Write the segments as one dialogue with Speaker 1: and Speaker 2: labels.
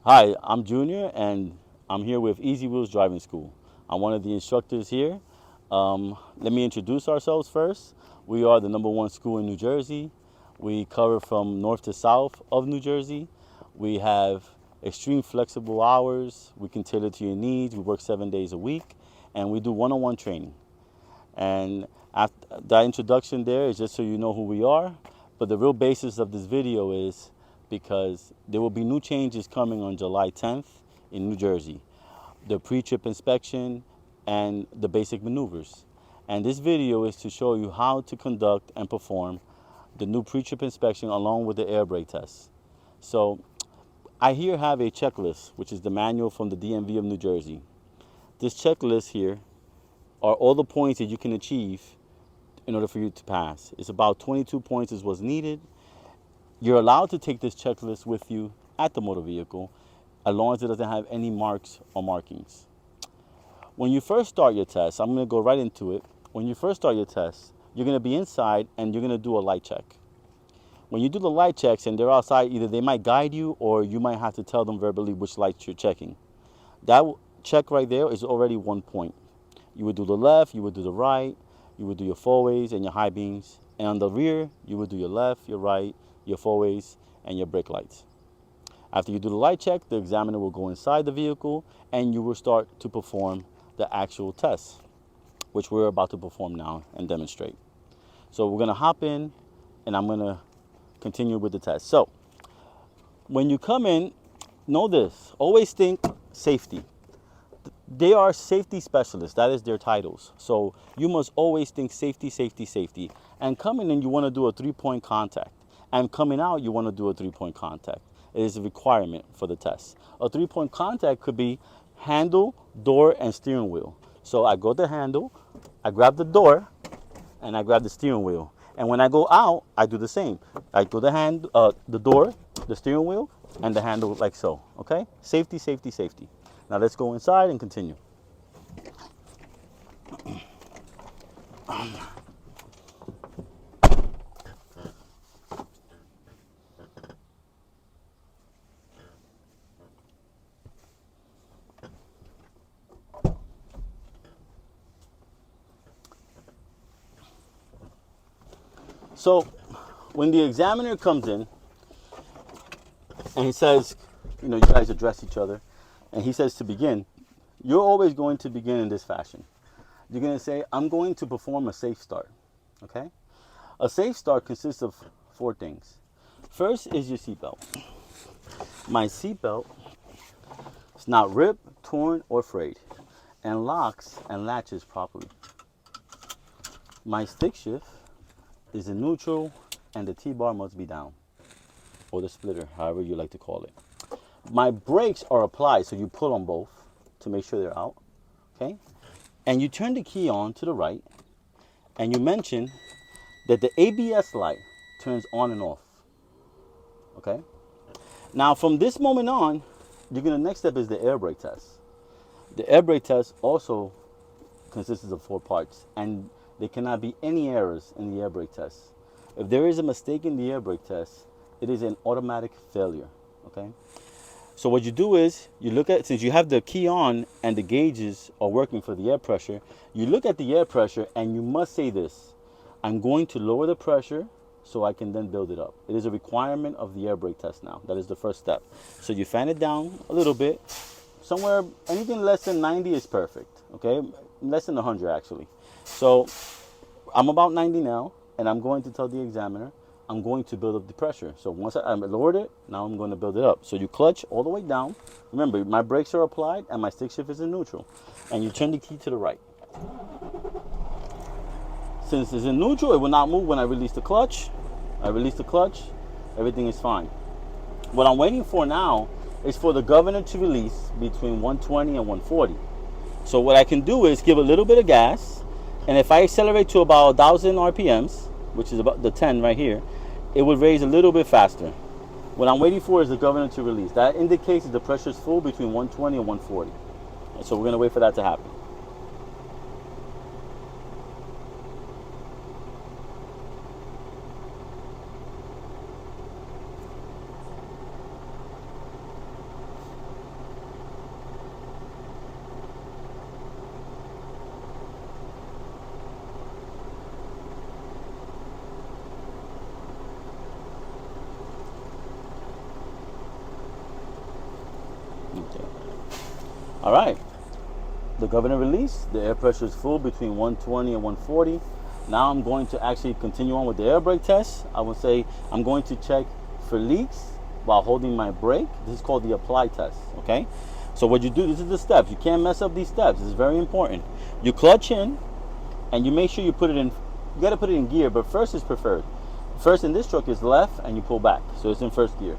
Speaker 1: Hi, I'm Junior, and I'm here with Easy Wheels Driving School. I'm one of the instructors here. Let me introduce ourselves first. We are the #1 school in New Jersey. We cover from north to south of New Jersey. We have extreme flexible hours. We can tailor to your needs. We work 7 days a week, and we do one-on-one training. And after that introduction there is just so you know who we are. But the real basis of this video is because there will be new changes coming on July 10th in New Jersey. The pre-trip inspection and the basic maneuvers. And this video is to show you how to conduct and perform the new pre-trip inspection along with the air brake test. So I here have a checklist, which is the manual from the DMV of New Jersey. This checklist here are all the points that you can achieve in order for you to pass. It's about 22 points is what's needed. You're allowed to take this checklist with you at the motor vehicle as long as it doesn't have any marks or markings. When you first start your test, I'm going to go right into it. When you first start your test, you're going to be inside and you're going to do a light check. When you do the light checks and they're outside, either they might guide you or you might have to tell them verbally which lights you're checking. That check right there is already 1 point. You would do the left, you would do the right, you would do your four-ways and your high beams. And on the rear, you would do your left, your right, your four-ways, and your brake lights. After you do the light check, the examiner will go inside the vehicle and you will start to perform the actual test, which we're about to perform now and demonstrate. So we're gonna hop in and I'm gonna continue with the test. So when you come in, know this, always think safety. They are safety specialists. That is their titles. So you must always think safety, safety, safety. And coming in, you want to do a 3-point contact. And coming out, you want to do a 3-point contact. It is a requirement for the test. A 3-point contact could be handle, door, and steering wheel. So I go to the handle, I grab the door, and I grab the steering wheel. And when I go out, I do the same. I go the door, the steering wheel, and the handle like so. Okay? Safety, safety, safety. Now let's go inside and continue. So when the examiner comes in and he says, you guys address each other, and he says to begin, you're always going to begin in this fashion. You're going to say, I'm going to perform a safe start, okay? A safe start consists of 4 things. First is your seatbelt. My seatbelt is not ripped, torn, or frayed, and locks and latches properly. My stick shift is in neutral, and the T-bar must be down, or the splitter, however you like to call it. My brakes are applied, so you pull on both to make sure they're out, okay? And you turn the key on to the right, and you mention that the ABS light turns on and off, okay? Now, from this moment on, next step is the air brake test. The air brake test also consists of 4 parts, and there cannot be any errors in the air brake test. If there is a mistake in the air brake test, it is an automatic failure, okay? So what you do is, since you have the key on and the gauges are working for the air pressure, you look at the air pressure and you must say this, I'm going to lower the pressure so I can then build it up. It is a requirement of the air brake test now. That is the first step. So you fan it down a little bit. Somewhere, anything less than 90 is perfect, okay? Less than 100 actually. So I'm about 90 now, and I'm going to tell the examiner, I'm going to build up the pressure. So once I lowered it, now I'm going to build it up. So you clutch all the way down. Remember, my brakes are applied and my stick shift is in neutral. And you turn the key to the right. Since it's in neutral, it will not move when I release the clutch. I release the clutch, everything is fine. What I'm waiting for now is for the governor to release between 120 and 140. So what I can do is give a little bit of gas, and if I accelerate to about 1,000 RPMs, which is about the 10 right here, it would raise a little bit faster. What I'm waiting for is the governor to release. That indicates that the pressure is full between 120 and 140. So we're going to wait for that to happen. All right. The governor released. The air pressure is full between 120 and 140. Now I'm going to actually continue on with the air brake test. I would say I'm going to check for leaks while holding my brake. This is called the apply test, okay? So what you do, this is the steps. You can't mess up these steps. This is very important. You clutch in and you make sure you put it in, you gotta put it in gear, but first is preferred. First in this truck is left and you pull back. So it's in first gear.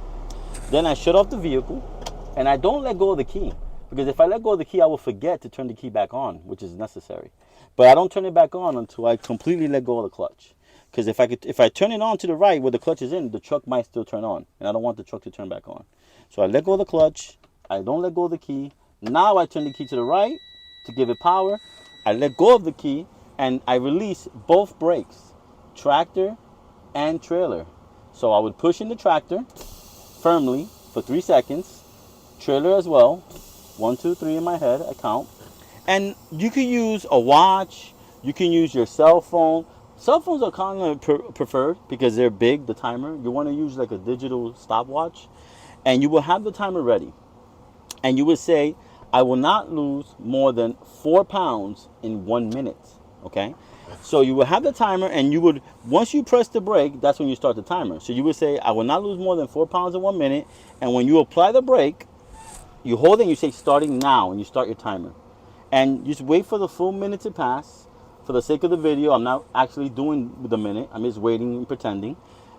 Speaker 1: Then I shut off the vehicle and I don't let go of the key. Because if I let go of the key, I will forget to turn the key back on, which is necessary. But I don't turn it back on until I completely let go of the clutch. Because if I turn it on to the right where the clutch is in, the truck might still turn on. And I don't want the truck to turn back on. So I let go of the clutch. I don't let go of the key. Now I turn the key to the right to give it power. I let go of the key and I release both brakes, tractor and trailer. So I would push in the tractor firmly for 3 seconds, trailer as well. 1, 2, 3 in my head, I count. And you can use a watch, you can use your cell phone. Cell phones are kind of preferred because they're big, the timer. You want to use like a digital stopwatch. And you will have the timer ready. And you would say, I will not lose more than 4 pounds in 1 minute, okay? So you will have the timer and you would, once you press the brake, that's when you start the timer. So you would say, I will not lose more than 4 pounds in 1 minute. And when you apply the brake, you hold it and you say starting now and you start your timer. And you just wait for the full minute to pass. For the sake of the video, I'm not actually doing the minute. I'm just waiting and pretending.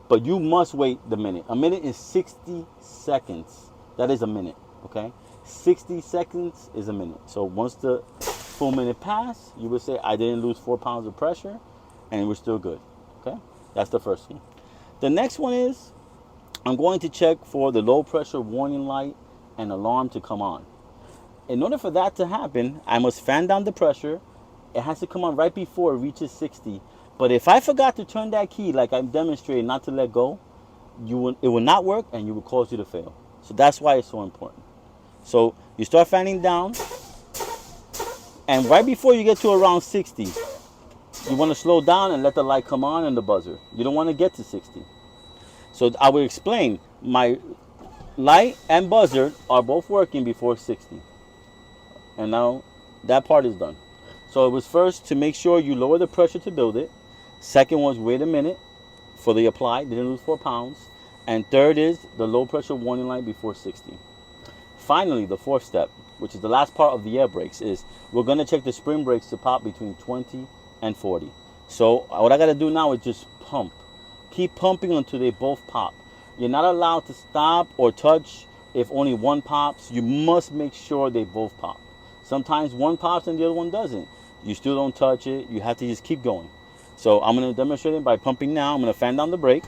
Speaker 1: But you must wait the minute. A minute is 60 seconds. That is a minute, okay? 60 seconds is a minute. So once the full minute pass, you would say I didn't lose 4 pounds of pressure and we're still good, okay? That's the first one. The next one is I'm going to check for the low pressure warning light and alarm to come on. In order for that to happen, I must fan down the pressure. It has to come on right before it reaches 60. But if I forgot to turn that key, like I'm demonstrating, not to let go, it will not work and you will cause you to fail. So that's why it's so important. So you start fanning down, and right before you get to around 60, you want to slow down and let the light come on and the buzzer. You don't want to get to 60. So I will explain. My light and buzzer are both working before 60. And now that part is done. So it was first to make sure you lower the pressure to build it. Second was wait a minute for the apply, didn't lose 4 pounds. And third is the low pressure warning light before 60. Finally, the fourth step, which is the last part of the air brakes, is we're going to check the spring brakes to pop between 20 and 40. So what I got to do now is just pump. Keep pumping until they both pop. You're not allowed to stop or touch if only one pops. You must make sure they both pop. Sometimes one pops and the other one doesn't. You still don't touch it. You have to just keep going. So I'm going to demonstrate it by pumping now. I'm going to fan down the brake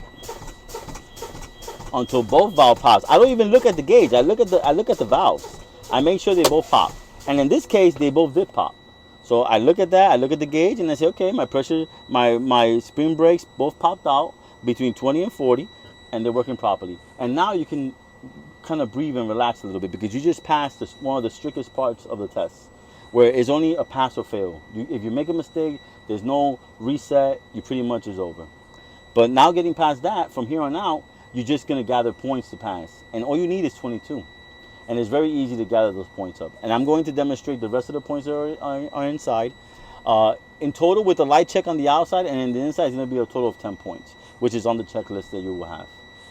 Speaker 1: until both valve pops. I don't even look at the gauge. I look at the valves. I make sure they both pop. And in this case, they both did pop. So I look at that. I look at the gauge and I say, okay, my pressure, my spring brakes both popped out between 20 and 40, and they're working properly. And now you can kind of breathe and relax a little bit because you just passed one of the strictest parts of the test, where it's only a pass or fail. If you make a mistake, there's no reset. You pretty much is over. But now getting past that, from here on out, you're just going to gather points to pass. And all you need is 22. And it's very easy to gather those points up. And I'm going to demonstrate the rest of the points that are inside. In total, with the light check on the outside and in the inside, it's going to be a total of 10 points, which is on the checklist that you will have.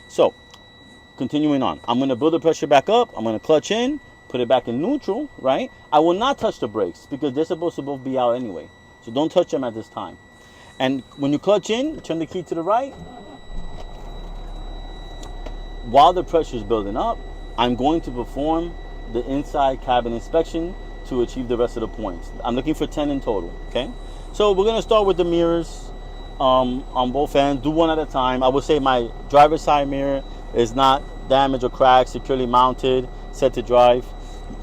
Speaker 1: So, continuing on. I'm going to build the pressure back up. I'm going to clutch in, put it back in neutral, right? I will not touch the brakes because they're supposed to both be out anyway. So don't touch them at this time. And when you clutch in, turn the key to the right. While the pressure is building up, I'm going to perform the inside cabin inspection to achieve the rest of the points. I'm looking for 10 in total, okay? So we're gonna start with the mirrors on both ends, do one at a time. I would say my driver's side mirror is not damaged or cracked, securely mounted, set to drive.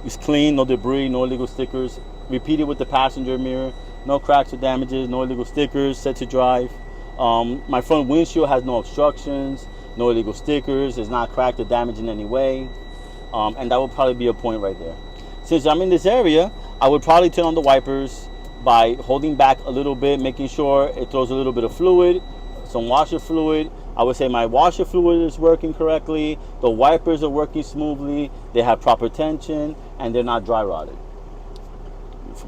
Speaker 1: It's clean, no debris, no illegal stickers. Repeat it with the passenger mirror, no cracks or damages, no illegal stickers, set to drive. My front windshield has no obstructions, no illegal stickers, it's not cracked or damaged in any way. And that would probably be a point right there. Since I'm in this area, I would probably turn on the wipers by holding back a little bit, making sure it throws a little bit of fluid, some washer fluid. I would say my washer fluid is working correctly, the wipers are working smoothly, they have proper tension, and they're not dry rotted.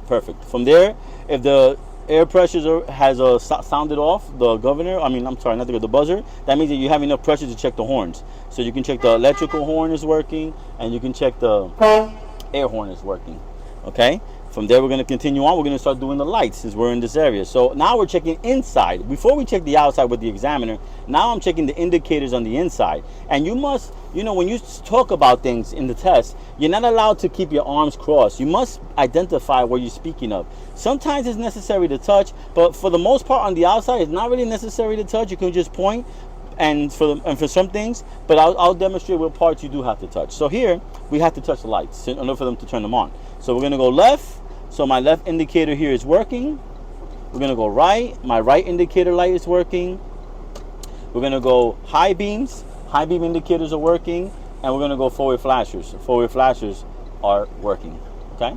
Speaker 1: Perfect. From there, if the air pressure has sounded off, the governor, I'm sorry, not the buzzer, that means that you have enough pressure to check the horns. So you can check the electrical horn is working, and you can check the air horn is working. Okay? From there, we're going to continue on. We're going to start doing the lights since we're in this area. So now we're checking inside. Before we check the outside with the examiner, now I'm checking the indicators on the inside. And you must, when you talk about things in the test, you're not allowed to keep your arms crossed. You must identify what you're speaking of. Sometimes it's necessary to touch, but for the most part on the outside, it's not really necessary to touch. You can just point. And for some things, but I'll demonstrate what parts you do have to touch. So here, we have to touch the lights in order for them to turn them on. So we're going to go left. So my left indicator here is working. We're going to go right. My right indicator light is working. We're going to go high beams. High beam indicators are working. And we're going to go forward flashers. Forward flashers are working. Okay?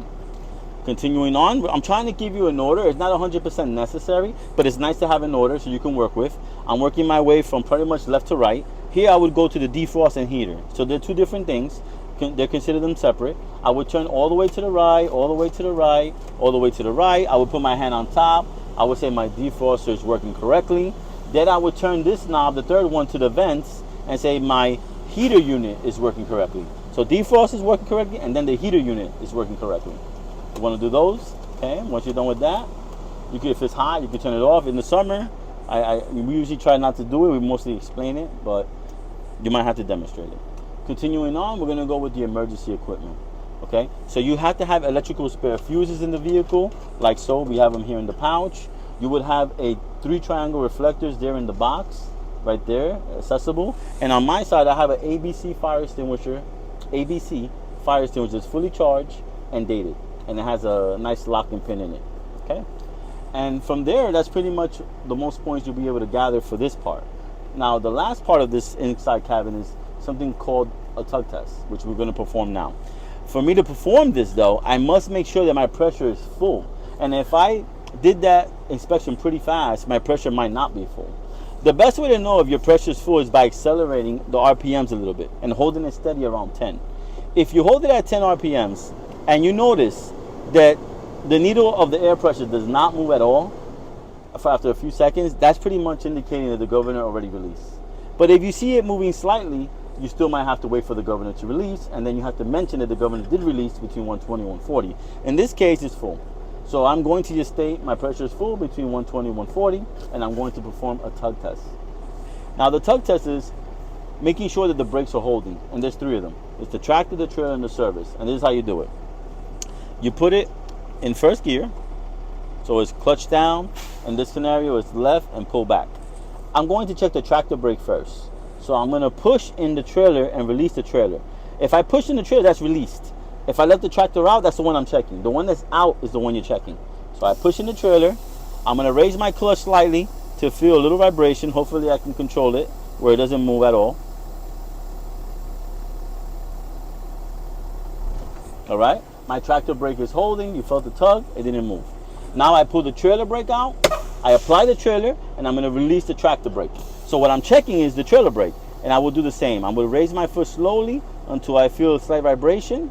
Speaker 1: Continuing on, I'm trying to give you an order. It's not 100% necessary, but it's nice to have an order so you can work with. I'm working my way from pretty much left to right. Here I would go to the defrost and heater. So they're two different things. They're considered them separate. I would turn all the way to the right, all the way to the right, all the way to the right. I would put my hand on top. I would say my defroster is working correctly. Then I would turn this knob, the third one, to the vents and say my heater unit is working correctly. So defrost is working correctly, and then the heater unit is working correctly. You want to do those, okay? Once you're done with that, you can, if it's hot, you can turn it off. In the summer, we usually try not to do it. We mostly explain it, but you might have to demonstrate it. Continuing on, we're going to go with the emergency equipment, okay? So you have to have electrical spare fuses in the vehicle, like so. We have them here in the pouch. You would have a 3 triangle reflectors there in the box, right there, accessible. And on my side, I have an ABC fire extinguisher. ABC fire extinguisher is fully charged and dated, and it has a nice locking pin in it. Okay, and from there, that's pretty much the most points you'll be able to gather for this part. Now, the last part of this inside cabin is something called a tug test, which we're going to perform now. For me to perform this, though, I must make sure that my pressure is full. And if I did that inspection pretty fast, my pressure might not be full. The best way to know if your pressure is full is by accelerating the RPMs a little bit and holding it steady around 10. If you hold it at 10 RPMs and you notice that the needle of the air pressure does not move at all after a few seconds, that's pretty much indicating that the governor already released. But if you see it moving slightly, you still might have to wait for the governor to release, and then you have to mention that the governor did release between 120 and 140. In this case, it's full. So I'm going to just state my pressure is full between 120 and 140, and I'm going to perform a tug test. Now, the tug test is making sure that the brakes are holding, and there's 3 of them. It's the tractor, the trailer, and the service. And this is how you do it. You put it in first gear, so it's clutch down. In this scenario, it's left and pull back. I'm going to check the tractor brake first. So I'm going to push in the trailer and release the trailer. If I push in the trailer, that's released. If I let the tractor out, that's the one I'm checking. The one that's out is the one you're checking. So I push in the trailer. I'm going to raise my clutch slightly to feel a little vibration. Hopefully I can control it where it doesn't move at all. All right. My tractor brake is holding. You felt the tug. It didn't move. Now I pull the trailer brake out. I apply the trailer, and I'm going to release the tractor brake. So what I'm checking is the trailer brake, and I will do the same. I'm going to raise my foot slowly until I feel a slight vibration,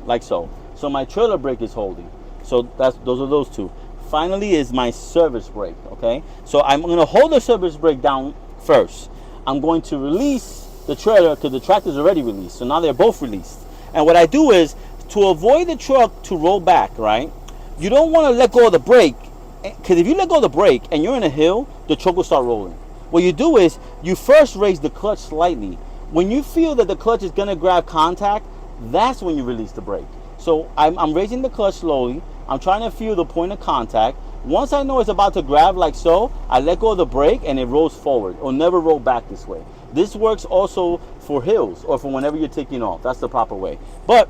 Speaker 1: like so. So my trailer brake is holding. So those are those 2. Finally is my service brake, okay? So I'm going to hold the service brake down first. I'm going to release the trailer because the tractor's already released. So now they're both released. And what I do is, to avoid the truck to roll back, right? You don't want to let go of the brake, because if you let go of the brake and you're in a hill, the truck will start rolling. What you do is, you first raise the clutch slightly. When you feel that the clutch is going to grab contact, that's when you release the brake. So I'm raising the clutch slowly. I'm trying to feel the point of contact. Once I know it's about to grab like so, I let go of the brake and it rolls forward. It'll never roll back this way. This works also for hills or for whenever you're taking off. That's the proper way. But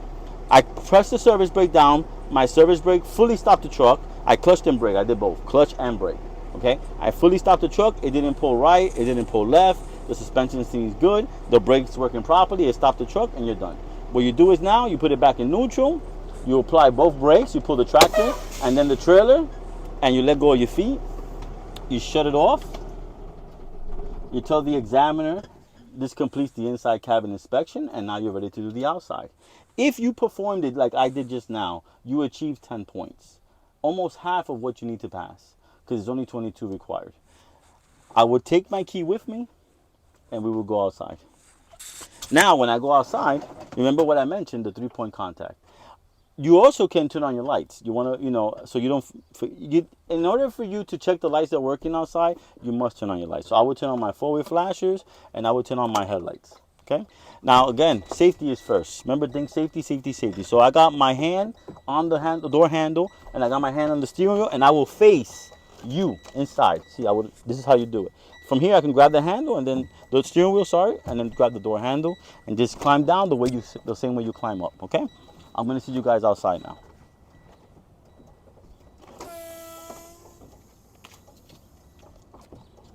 Speaker 1: I press the service brake down. My service brake fully stopped the truck. I clutched and brake. I did both, clutch and brake. Okay, I fully stopped the truck. It didn't pull right. It didn't pull left. The suspension seems good. The brake's working properly. It stopped the truck, and you're done. What you do is now you put it back in neutral. You apply both brakes. You pull the tractor and then the trailer, and you let go of your feet. You shut it off. You tell the examiner this completes the inside cabin inspection, and now you're ready to do the outside. If you performed it like I did just now, you achieved 10 points. Almost half of what you need to pass, because there's only 22 required. I would take my key with me, and we will go outside. Now, when I go outside, remember what I mentioned, the 3-point contact. You also can turn on your lights. You want to, so you don't, in order for you to check the lights that are working outside, you must turn on your lights. So I would turn on my forward flashers, and I would turn on my headlights, okay? Now, again, safety is first. Remember, think safety, safety, safety. So I got my hand on the door handle, and I got my hand on the steering wheel, and I will face you inside. See, this is how you do it. From here, I can grab the handle, and then the steering wheel, and then grab the door handle, and just climb down the same way you climb up, okay? I'm going to see you guys outside now.